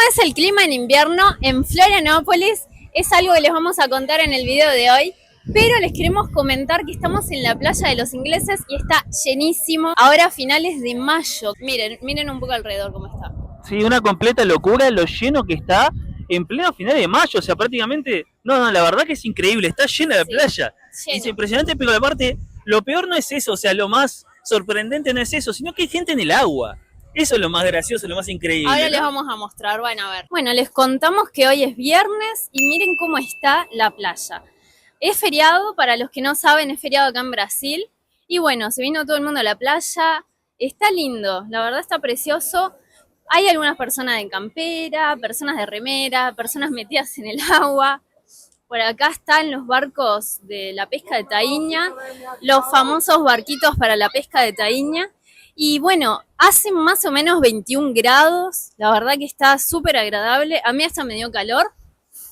es el clima en invierno en Florianópolis? Es algo que les vamos a contar en el video de hoy, pero les queremos comentar que estamos en la playa de los ingleses y está llenísimo. Ahora a finales de mayo. Miren un poco alrededor cómo está. Sí, una completa locura lo lleno que está en pleno final de mayo, o sea, prácticamente, no, la verdad que es increíble, está llena la playa, lleno. es impresionante, pero aparte, lo peor no es eso, o sea, lo más sorprendente no es eso, sino que hay gente en el agua, eso es lo más gracioso, lo más increíble. Ahora ¿no? les vamos a mostrar, van a ver. Bueno, les contamos que hoy es viernes y miren cómo está la playa. Es feriado, para los que no saben, es feriado acá en Brasil, y bueno, se vino todo el mundo a la playa, está lindo, la verdad está precioso. Hay algunas personas de campera, personas de remera, personas metidas en el agua. Por acá están los barcos de la pesca de taíña, los famosos barquitos para la pesca de taíña. Y bueno, hace más o menos 21 grados, la verdad que está súper agradable. A mí hasta me dio calor.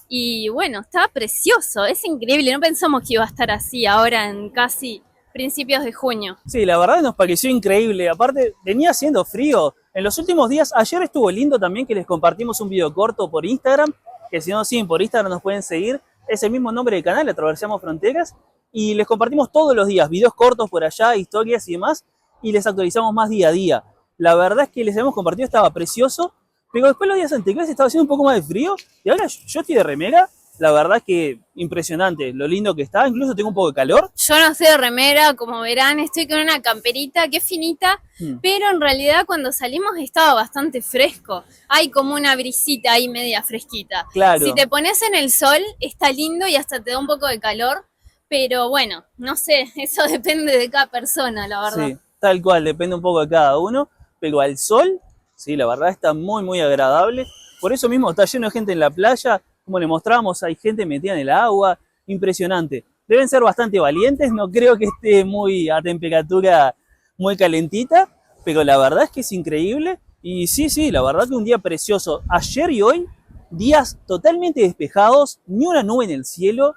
Y bueno, está precioso, es increíble. No pensamos que iba a estar así ahora en casi principios de junio. Sí, la verdad nos pareció increíble. Aparte, venía haciendo frío. En los últimos días, ayer estuvo lindo también que les compartimos un video corto por Instagram, que si no siguen por Instagram nos pueden seguir. Es el mismo nombre del canal, Atravesamos Fronteras. Y les compartimos todos los días, videos cortos por allá, historias y demás. Y les actualizamos más día a día. La verdad es que les hemos compartido, estaba precioso. Pero después los días anteriores estaba haciendo un poco más de frío. Y ahora yo estoy de remera. La verdad es que impresionante lo lindo que está, incluso tengo un poco de calor. Yo no estoy de remera, como verán, estoy con una camperita que es finita, pero en realidad cuando salimos estaba bastante fresco. Hay como una brisita ahí media fresquita. Claro. Si te pones en el sol, está lindo y hasta te da un poco de calor, pero bueno, no sé, eso depende de cada persona, la verdad. Sí, tal cual, depende un poco de cada uno, pero al sol, sí, la verdad está muy agradable. Por eso mismo está lleno de gente en la playa. Como le mostramos, hay gente metida en el agua, impresionante. Deben ser bastante valientes, no creo que esté muy a temperatura muy calentita, pero la verdad es que es increíble. Y sí, la verdad que un día precioso. Ayer y hoy, días totalmente despejados, ni una nube en el cielo.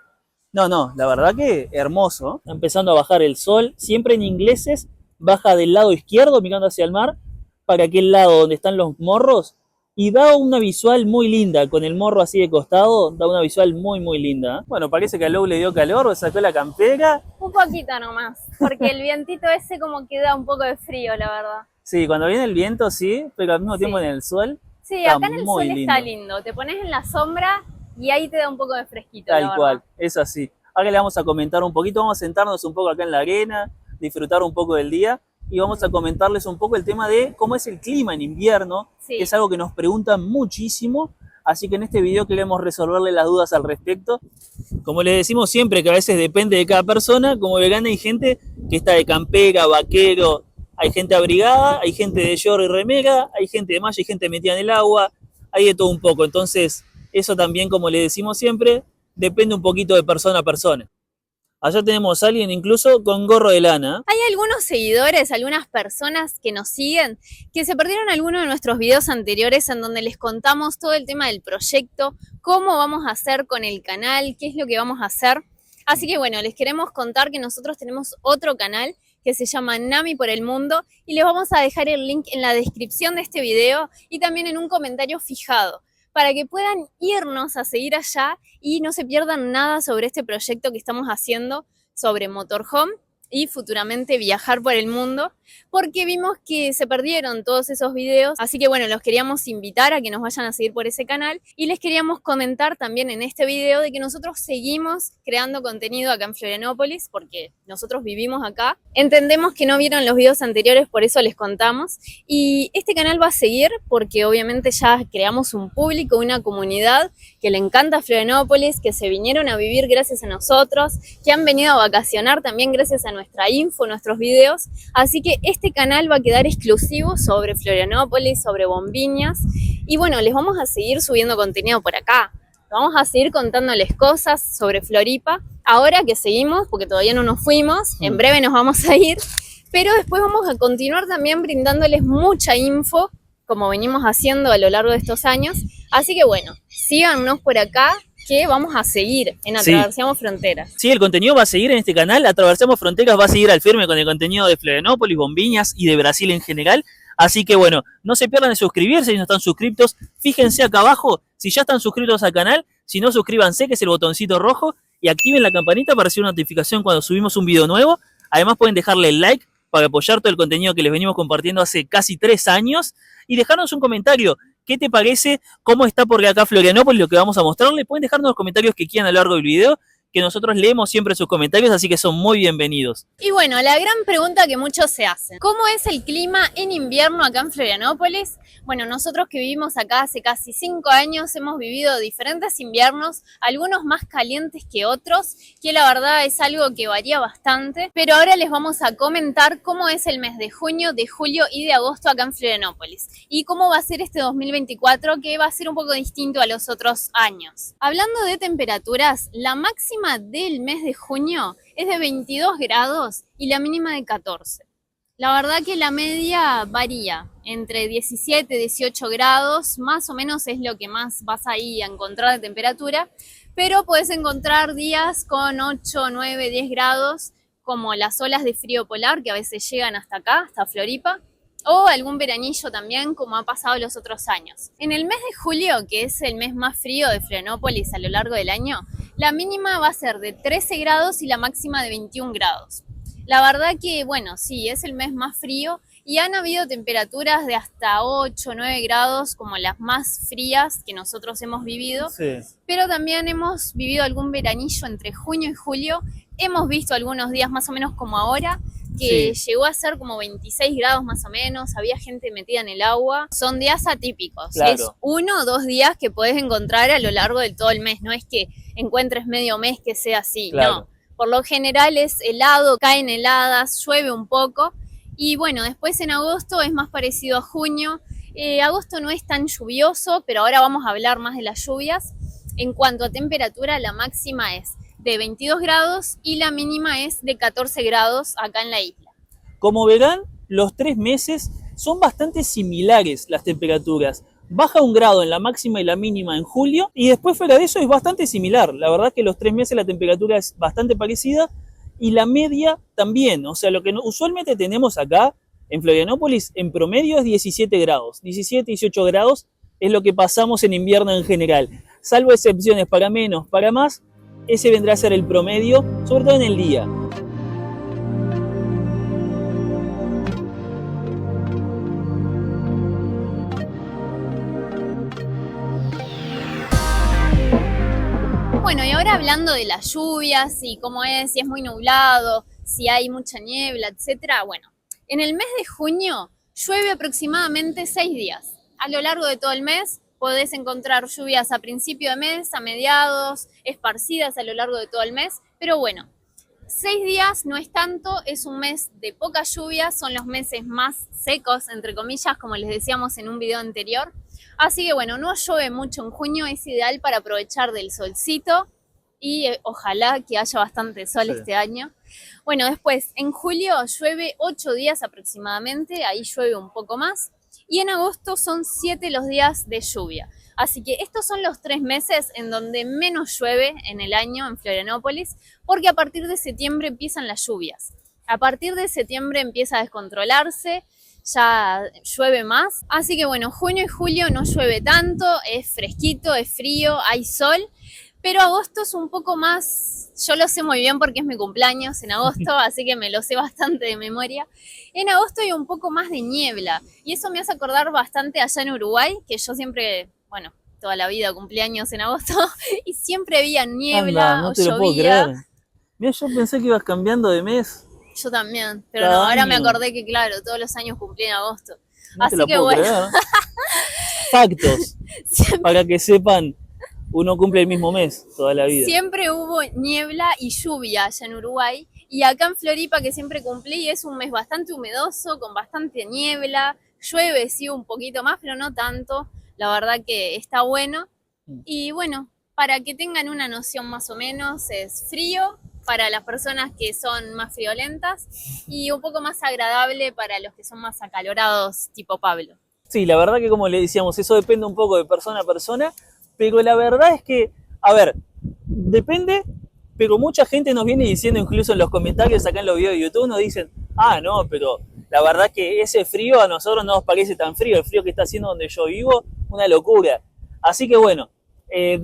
No, la verdad que hermoso. Está empezando a bajar el sol, siempre en ingleses, baja del lado izquierdo mirando hacia el mar, para aquel lado donde están los morros. Y da una visual muy linda, con el morro así de costado, da una visual muy linda. Bueno, parece que a Lou le dio calor, sacó la campera. Un poquito nomás, porque el vientito ese como que da un poco de frío, la verdad. Sí, cuando viene el viento sí, pero al mismo tiempo en el sol. Sí, acá en el sol está lindo, te pones en la sombra y ahí te da un poco de fresquito. Tal cual, es así. Ahora le vamos a comentar un poquito, vamos a sentarnos un poco acá en la arena, disfrutar un poco del día. Y vamos a comentarles un poco el tema de cómo es el clima en invierno, que es algo que nos preguntan muchísimo, así que en este video queremos resolverle las dudas al respecto. Como les decimos siempre, que a veces depende de cada persona, como verán hay gente que está de campera, vaquero, hay gente abrigada, hay gente de short y remera, hay gente de malla, hay gente metida en el agua, hay de todo un poco, entonces eso también, como les decimos siempre, depende un poquito de persona a persona. Allá tenemos a alguien incluso con gorro de lana. Hay algunos seguidores, algunas personas que nos siguen, que se perdieron algunos de nuestros videos anteriores en donde les contamos todo el tema del proyecto, cómo vamos a hacer con el canal, qué es lo que vamos a hacer. Así que bueno, les queremos contar que nosotros tenemos otro canal que se llama Nami por el Mundo y les vamos a dejar el link en la descripción de este video y también en un comentario fijado, para que puedan irnos a seguir allá y no se pierdan nada sobre este proyecto que estamos haciendo sobre motorhome y futuramente viajar por el mundo, porque vimos que se perdieron todos esos videos, así que bueno, los queríamos invitar a que nos vayan a seguir por ese canal y les queríamos comentar también en este video de que nosotros seguimos creando contenido acá en Florianópolis, porque nosotros vivimos acá, entendemos que no vieron los videos anteriores, por eso les contamos, y este canal va a seguir porque obviamente ya creamos un público, una comunidad que le encanta Florianópolis, que se vinieron a vivir gracias a nosotros, que han venido a vacacionar también gracias a nuestra info, nuestros videos, así que este canal va a quedar exclusivo sobre Florianópolis, sobre Bombiñas, y bueno, les vamos a seguir subiendo contenido por acá, vamos a seguir contándoles cosas sobre Floripa, ahora que seguimos, porque todavía no nos fuimos, en breve nos vamos a ir, pero después vamos a continuar también brindándoles mucha info, como venimos haciendo a lo largo de estos años, así que bueno, síganos por acá, que vamos a seguir en Atravesamos Fronteras. Sí, el contenido va a seguir en este canal, Atravesamos Fronteras va a seguir al firme con el contenido de Florianópolis, Bombiñas y de Brasil en general, Así que bueno, no se pierdan de suscribirse si no están suscriptos. Fíjense acá abajo si ya están suscritos al canal. Si no, suscríbanse, que es el botoncito rojo, y activen la campanita para recibir una notificación cuando subimos un video nuevo. Además pueden dejarle el like para apoyar todo el contenido que les venimos compartiendo hace casi 3 años. Y dejarnos un comentario. ¿Qué te parece? ¿Cómo está por acá Florianópolis? Lo que vamos a mostrarle. Pueden dejarnos los comentarios que quieran a lo largo del video, que nosotros leemos siempre sus comentarios, así que son muy bienvenidos. Y bueno, la gran pregunta que muchos se hacen, ¿cómo es el clima en invierno acá en Florianópolis? Bueno, nosotros que vivimos acá hace casi 5 años hemos vivido diferentes inviernos, algunos más calientes que otros, que la verdad es algo que varía bastante, pero ahora les vamos a comentar cómo es el mes de junio, de julio y de agosto acá en Florianópolis y cómo va a ser este 2024, que va a ser un poco distinto a los otros años. Hablando de temperaturas, la máxima del mes de junio es de 22 grados y la mínima de 14. La verdad que la media varía entre 17 y 18 grados, más o menos es lo que más vas ahí a encontrar de temperatura, pero puedes encontrar días con 8, 9, 10 grados, como las olas de frío polar que a veces llegan hasta acá, hasta Floripa, o algún veranillo también, como ha pasado los otros años. En el mes de julio, que es el mes más frío de Florianópolis a lo largo del año, la mínima va a ser de 13 grados y la máxima de 21 grados. La verdad que, bueno, sí, es el mes más frío y han habido temperaturas de hasta 8, 9 grados, como las más frías que nosotros hemos vivido, sí. Pero también hemos vivido algún veranillo entre junio y julio. Hemos visto algunos días más o menos como ahora, que sí, llegó a ser como 26 grados más o menos, había gente metida en el agua. Son días atípicos, claro. Es 1 o 2 días que podés encontrar a lo largo de todo el mes, no es que encuentres medio mes que sea así, claro. No. Por lo general es helado, caen heladas, llueve un poco y bueno, después en agosto es más parecido a junio. Agosto no es tan lluvioso, pero ahora vamos a hablar más de las lluvias. En cuanto a temperatura, la máxima es de 22 grados y la mínima es de 14 grados acá en la isla. Como verán, los 3 meses son bastante similares las temperaturas. Baja 1 grado en la máxima y la mínima en julio y después fuera de eso es bastante similar. La verdad que los 3 meses la temperatura es bastante parecida y la media también. O sea, lo que usualmente tenemos acá en Florianópolis en promedio es 17 grados. 17, 18 grados es lo que pasamos en invierno en general. Salvo excepciones para menos, para más, ese vendrá a ser el promedio, sobre todo en el día. Bueno, y ahora hablando de las lluvias y cómo es, si es muy nublado, si hay mucha niebla, etcétera. Bueno, en el mes de junio llueve aproximadamente 6 días. A lo largo de todo el mes podés encontrar lluvias a principio de mes, a mediados, esparcidas a lo largo de todo el mes, pero bueno, 6 días no es tanto, es un mes de poca lluvia, son los meses más secos, entre comillas, como les decíamos en un video anterior. Así que bueno, no llueve mucho en junio, es ideal para aprovechar del solcito y ojalá que haya bastante sol este año. Bueno, después en julio llueve 8 días aproximadamente, ahí llueve un poco más. Y en agosto son 7 los días de lluvia. Así que estos son los 3 meses en donde menos llueve en el año en Florianópolis, porque a partir de septiembre empiezan las lluvias. A partir de septiembre empieza a descontrolarse, ya llueve más. Así que bueno, junio y julio no llueve tanto, es fresquito, es frío, hay sol. Pero agosto es un poco más, yo lo sé muy bien porque es mi cumpleaños en agosto, así que me lo sé bastante de memoria. En agosto hay un poco más de niebla y eso me hace acordar bastante allá en Uruguay, que yo siempre, bueno, toda la vida cumpleaños en agosto y siempre había niebla. No te lo puedo creer. Mira, yo pensé que ibas cambiando de mes. Yo también, pero no, ahora me acordé que claro, todos los años cumplí en agosto. Así que bueno. Factos, para que sepan. Uno cumple el mismo mes toda la vida. Siempre hubo niebla y lluvia allá en Uruguay. Y acá en Floripa, que siempre cumplí, es un mes bastante humedoso, con bastante niebla. Llueve, sí, un poquito más, pero no tanto. La verdad que está bueno. Y bueno, para que tengan una noción más o menos, es frío para las personas que son más friolentas y un poco más agradable para los que son más acalorados, tipo Pablo. Sí, la verdad que como le decíamos, eso depende un poco de persona a persona. Pero la verdad es que, a ver, depende, pero mucha gente nos viene diciendo, incluso en los comentarios acá en los videos de YouTube, nos dicen, no, pero La verdad que ese frío a nosotros no nos parece tan frío, el frío que está haciendo donde yo vivo, una locura. Así que bueno,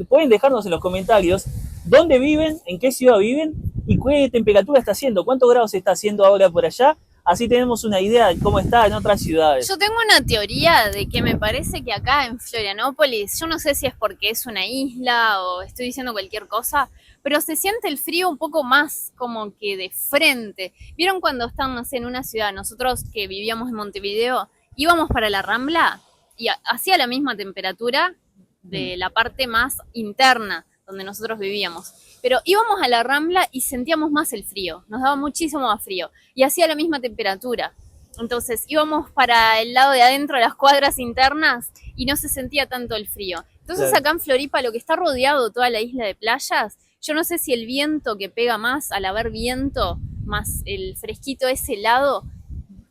pueden dejarnos en los comentarios dónde viven, en qué ciudad viven y qué temperatura está haciendo, cuántos grados está haciendo ahora por allá. Así tenemos una idea de cómo está en otras ciudades. Yo tengo una teoría de que me parece que acá en Florianópolis, yo no sé si es porque es una isla o estoy diciendo cualquier cosa, pero se siente el frío un poco más como que de frente. ¿Vieron cuando estamos en una ciudad? Nosotros que vivíamos en Montevideo, íbamos para la Rambla y hacía la misma temperatura de la parte más interna donde nosotros vivíamos. Pero íbamos a la Rambla y sentíamos más el frío, nos daba muchísimo más frío y hacía la misma temperatura. Entonces íbamos para el lado de adentro, las cuadras internas, y no se sentía tanto el frío. Entonces Claro. acá en Floripa, lo que está rodeado toda la isla de playas, yo no sé si el viento que pega más, al haber viento, más el fresquito ese helado,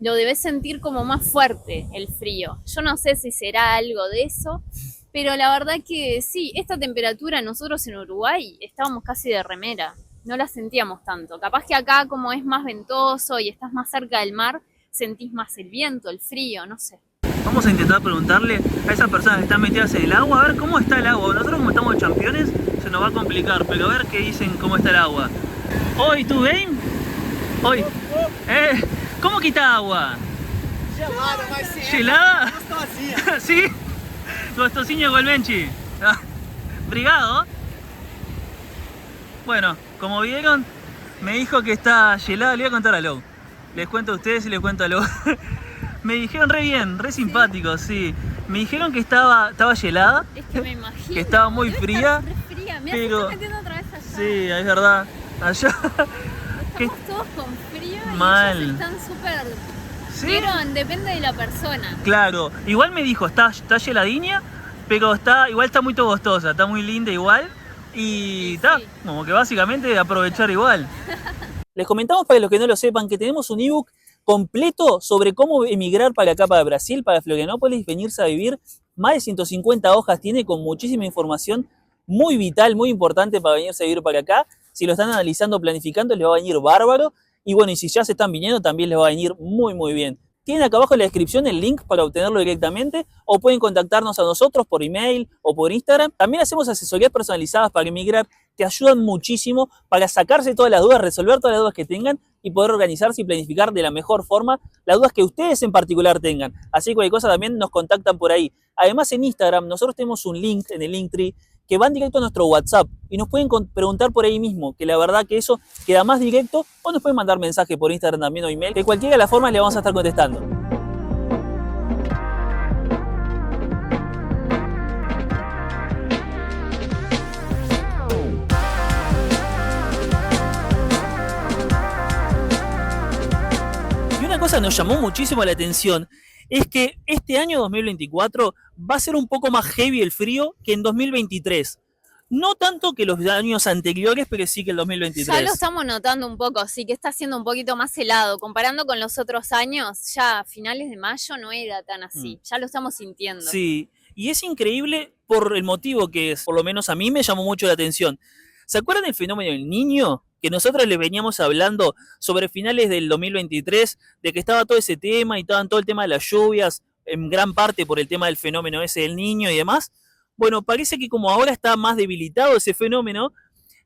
lo debes sentir como más fuerte el frío. Yo no sé si será algo de eso, pero la verdad que sí, esta temperatura nosotros en Uruguay estábamos casi de remera, no la sentíamos tanto. Capaz que acá como es más ventoso y estás más cerca del mar, sentís más el viento, el frío, no sé. Vamos a intentar preguntarle a esas personas que están metidas en el agua, a ver cómo está el agua. Nosotros como estamos campeones se nos va a complicar, pero a ver qué dicen cómo está el agua. Hoy, ¿tú ven? Hoy. ¿Cómo que está agua? Gelada, mas sim. ¿Gelada? Gostosinha. ¿Sí? Gostosinho con Benchi. Brigado. Bueno, como vieron, me dijo que está gelada. Le voy a contar a Lou. Les cuento a ustedes y les cuento a Lou. Me dijeron re bien, re simpáticos, sí. Me dijeron que estaba gelada, Es que me imagino. que estaba muy debe fría, estar re fría. Mirá, pero- se está metiendo otra vez allá. Sí, es verdad. Allá. ¿Qué? Estamos todos con frío y Mal. ellos están súper... Sí. Vieron, depende de la persona. Claro, igual me dijo, está geladiña, pero igual está muy togostosa, está muy linda igual. Y está, sí. como que básicamente aprovechar igual. Les comentamos para los que no lo sepan que tenemos un ebook completo sobre cómo emigrar para acá, para Brasil, para Florianópolis, venirse a vivir. Más de 150 hojas tiene con muchísima información muy vital, muy importante para venirse a vivir para acá. Si lo están analizando, planificando, les va a venir bárbaro. Y bueno, y si ya se están viniendo, también les va a venir muy, muy bien. Tienen acá abajo en la descripción el link para obtenerlo directamente o pueden contactarnos a nosotros por email o por Instagram. También hacemos asesorías personalizadas para emigrar que ayudan muchísimo para sacarse todas las dudas, resolver todas las dudas que tengan y poder organizarse y planificar de la mejor forma las dudas que ustedes en particular tengan. Así que cualquier cosa también nos contactan por ahí. Además en Instagram nosotros tenemos un link en el Linktree que van directo a nuestro WhatsApp y nos pueden preguntar por ahí mismo, que la verdad que eso queda más directo, o nos pueden mandar mensaje por Instagram también o email, de cualquiera de las formas le vamos a estar contestando. Y una cosa nos llamó muchísimo la atención es que este año 2024 va a ser un poco más heavy el frío que en 2023. No tanto que los años anteriores, pero sí que el 2023. Ya lo estamos notando un poco, sí, que está siendo un poquito más helado. Comparando con los otros años, ya a finales de mayo no era tan así. Ya lo estamos sintiendo. Sí, y es increíble por el motivo que es, por lo menos a mí me llamó mucho la atención. ¿Se acuerdan del fenómeno del Niño? Que nosotros les veníamos hablando sobre finales del 2023, de que estaba todo ese tema y estaban todo el tema de las lluvias, en gran parte por el tema del fenómeno ese del Niño y demás. Bueno, parece que como ahora está más debilitado ese fenómeno,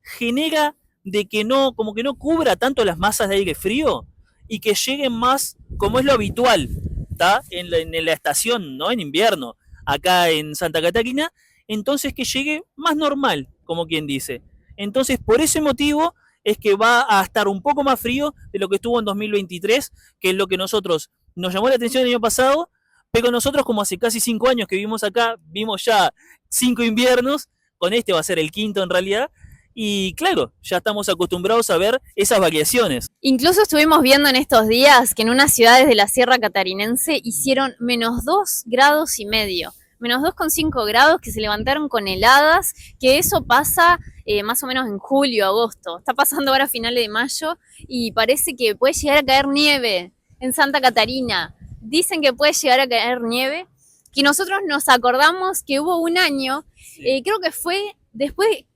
genera de que no, como que no cubra tanto las masas de aire frío y que lleguen más como es lo habitual, ¿tá? En la estación, ¿no? En invierno, acá en Santa Catarina, entonces que llegue más normal, como quien dice. Entonces, por ese motivo es que va a estar un poco más frío de lo que estuvo en 2023, que es lo que nosotros nos llamó la atención el año pasado, pero nosotros como hace casi 5 años que vivimos acá, vimos ya 5 inviernos, con este va a ser el quinto en realidad, y claro, ya estamos acostumbrados a ver esas variaciones. Incluso estuvimos viendo en estos días que en unas ciudades de la Sierra Catarinense hicieron -2,5 grados, -2,5 grados, que se levantaron con heladas, que eso pasa más o menos en julio, agosto. Está pasando ahora a finales de mayo y parece que puede llegar a caer nieve en Santa Catarina. Dicen que puede llegar a caer nieve, que nosotros nos acordamos que hubo un año, creo que fue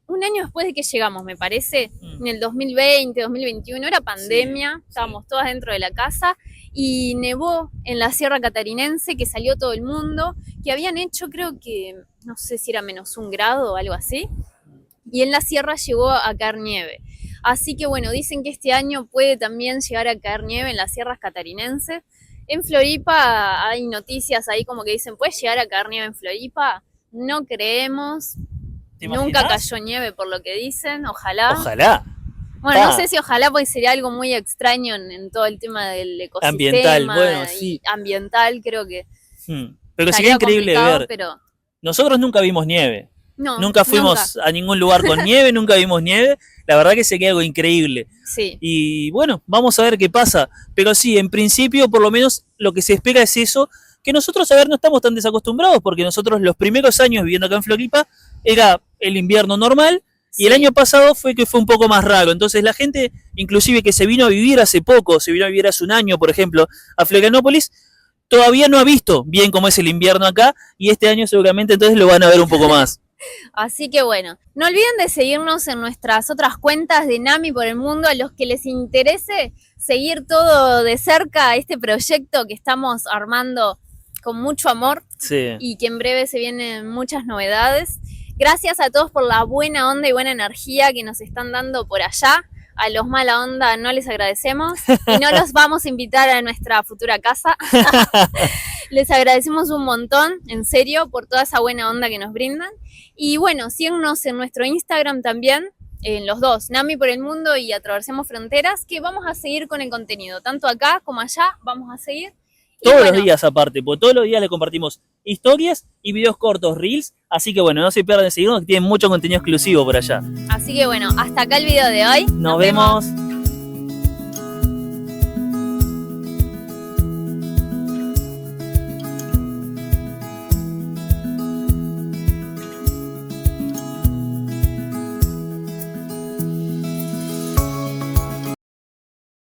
un año después de que llegamos, me parece, en el 2020, 2021, era pandemia, estábamos todas dentro de la casa, y nevó en la Sierra Catarinense, que salió todo el mundo, que habían hecho creo que, no sé si era -1 grado o algo así, y en la sierra llegó a caer nieve. Así que bueno, dicen que este año puede también llegar a caer nieve en las sierras catarinenses. En Floripa hay noticias ahí como que dicen, ¿puede llegar a caer nieve en Floripa? No creemos. Nunca cayó nieve por lo que dicen, ojalá. Ojalá. Bueno, no sé si ojalá, porque sería algo muy extraño en todo el tema del ecosistema. Ambiental, bueno, sí. Ambiental, creo que. Pero sería increíble ver. Pero... Nosotros nunca vimos nieve. No, nunca fuimos a ningún lugar con nieve, nunca vimos nieve. La verdad que sería algo increíble. Sí. Y bueno, vamos a ver qué pasa. Pero sí, en principio, por lo menos lo que se espera es eso, que nosotros, a ver, no estamos tan desacostumbrados, porque nosotros los primeros años viviendo acá en Floripa era el invierno normal, y el año pasado fue un poco más raro. Entonces la gente, inclusive que se vino a vivir hace poco, se vino a vivir hace un año, por ejemplo, a Florianópolis, todavía no ha visto bien cómo es el invierno acá, y este año seguramente entonces lo van a ver un poco más. Así que bueno, no olviden de seguirnos en nuestras otras cuentas de NAMI por el mundo, a los que les interese seguir todo de cerca este proyecto que estamos armando con mucho amor, sí, y que en breve se vienen muchas novedades. Gracias a todos por la buena onda y buena energía que nos están dando por allá. A los mala onda no les agradecemos y no los vamos a invitar a nuestra futura casa. Les agradecemos un montón, en serio, por toda esa buena onda que nos brindan. Y bueno, síguenos en nuestro Instagram también, en los dos, Nami por el Mundo y Atravesemos Fronteras, que vamos a seguir con el contenido. Tanto acá como allá vamos a seguir. Todos los días aparte, porque todos los días le compartimos historias y videos cortos, reels. Así que bueno, no se pierdan de seguirnos, que tienen mucho contenido exclusivo por allá. Así que bueno, hasta acá el video de hoy. Nos vemos.